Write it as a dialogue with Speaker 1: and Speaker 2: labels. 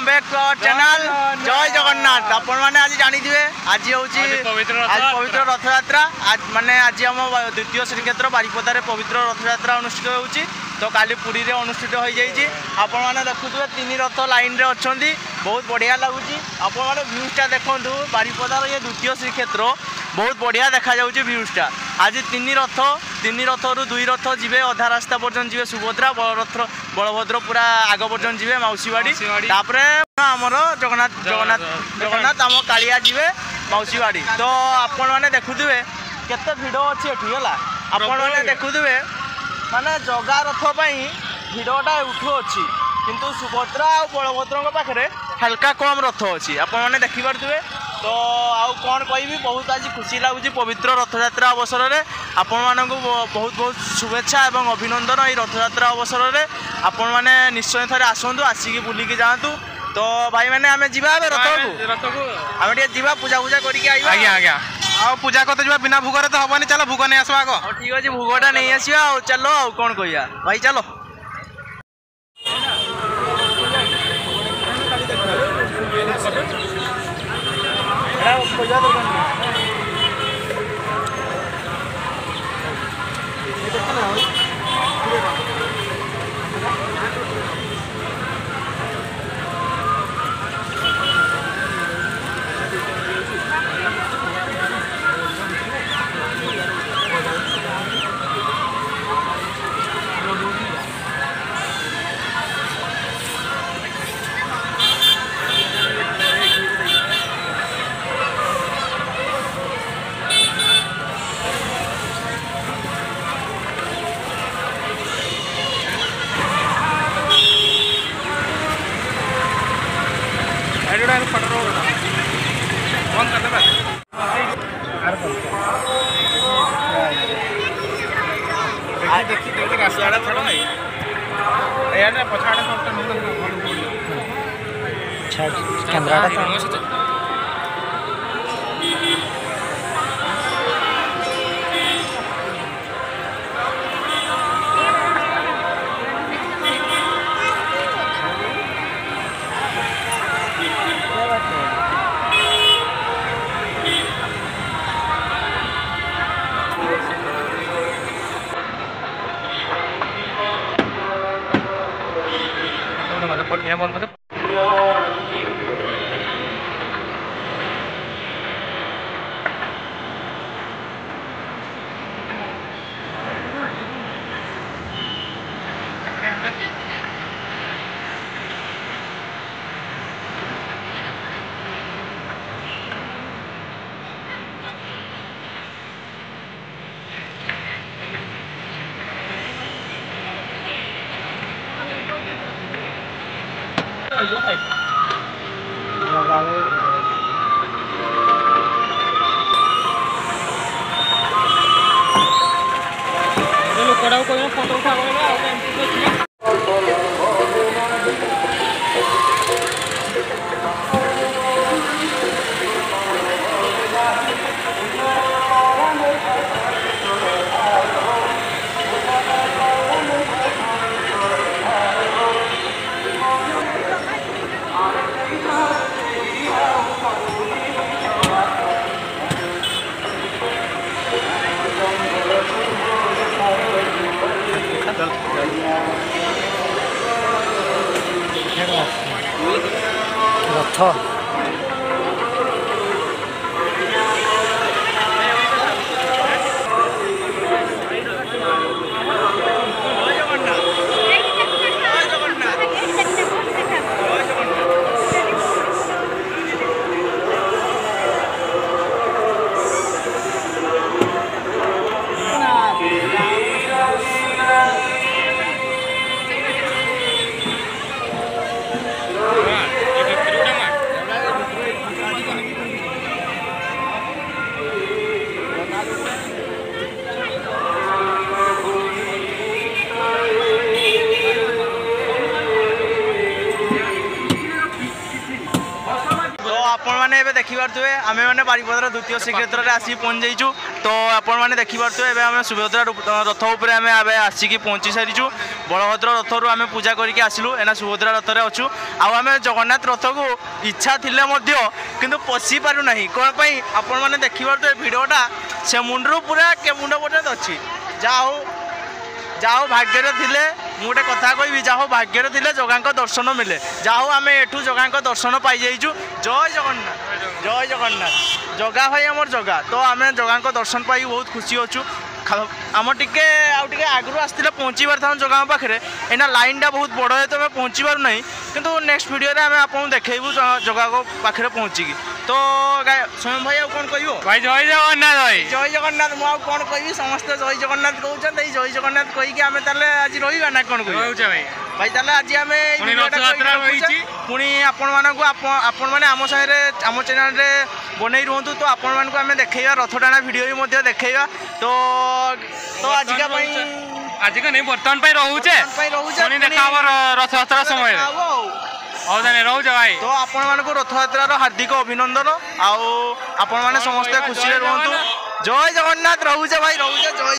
Speaker 1: Welcome back to our channel Jai Jagannath. आपण मैंने आज जानिथिबे आज होची पवित्र रथ यात्रा। आज माने आज हम द्वितीय श्रीक्षेत्र बारिपदा रे पवित्र रथ यात्रा अनुष्ठित होची। तो काली पुरी रे अनुष्ठित हो जाइए। आपण मैंने देखुथिबे तीन रथ लाइन रे अछंती, बहुत बढ़िया लगुची। आपण मैंने व्यूजटा देखंतु बारिपदार ये द्वितीय श्रीक्षेत्र बहुत बढ़िया देखा जाउची व्यूजटा। आज तीन रथ रु दुई रथ जीवे अधा रास्ता पर्यंत जीवे सुभद्रा, बलभद्र पूरा आग पर्यंत जीवे मौसीवाड़ी, तापरे आमर जगन्नाथ आम कालिया जीवे मौसीवाड़ी। तो आपण मैंने देखुथिबे केते भिड़ अछि एठी हला। आपण मैंने देखुथिबे माने जगा रथ पई भिड़टा उठु अछि, किंतु सुभद्रा और बलभद्र पाखे हल्का कम रथ अच्छी। आपण मैंने देखी पारे। तो आउ कौन कहि, बहुत आज खुशी लगुच पवित्र रथयात्रा अवसर में आपण मानक बहुत बहुत शुभेच्छा और अभिनंदन। ये रथयात्रा अवसर में आपण मैंने निश्चय थे आसतु, आसिक बुलिकी जातु। तो भाई मैंने आम जा रथ को आम जा पूजा पूजा करके आज्ञा आज्ञा आ पूजा करते जा बिना भोग तो हेनी। चलो भोग नहीं आसवा आग। ठीक अच्छे भोगटा नहीं आसवा। चलो आ कौन कह भाई चलो। फोटो उठा रथ देखिए आम मैंने बारिपदार द्वितीय श्रीक्षेत्र में आसिक पहुँच जाइचु। तो आपण मैंने देखिपे एवं आम सुभद्रा रथ उपर आम आसिक पहुँची सारीचु बलभद्र रथ रू आम पूजा करके आसलु एना सुभद्रा रथ में अच्छु आम जगन्नाथ रथ को इच्छा थिले किंतु पशि पारु नहीं कौन पाई आपण मैंने देखिपे भिडटा से मुंडू पूरा के मुंड पर्यंत अच्छी जाओ भाग्य थिले गोटे कथा कहि जाओ भाग्य थिले जगह दर्शन मिले जाओ आम एठू जगह दर्शन पाई जाइचु जय जगन्नाथ जय जगन्नाथ जगा भाई आमर जगा तो आम जगह दर्शन पाई बहुत खुशी अच्छु आम टिके आगु आसते पहुँचीबार था जगह पाखे एना लाइनटा बहुत बड़ है तो आम पहुँची पार ना किंतु नेक्स्ट वीडियो आम आपको देखू जगह पाखे पहुँचिकी तो स्वयं भाई कौन कह
Speaker 2: भाई जय जगन्नाथ भाई
Speaker 1: जय जगन्नाथ मुझे कौन कह समस्त जय जगन्नाथ कहते जय जगन्नाथ कहीकि आम आज रहा ना कौन कह भाई ताले आज आम पुणी आपण मैंने आम सागे आम चैनल रे बनई रुहतु तो आपण मानक आम देखा रथ टाणा भिडियो भी देखा तो आजिका
Speaker 2: आजिका नहीं बर्तमान रोचे देखा रथ यात्रा समय रोचे भाई
Speaker 1: तो आपण मानक रथ यात्रा हार्दिक अभिनंदन आपण मैंने समस्ते खुशी रुहतु जय जगन्नाथ रोचे भाई रोचे जय।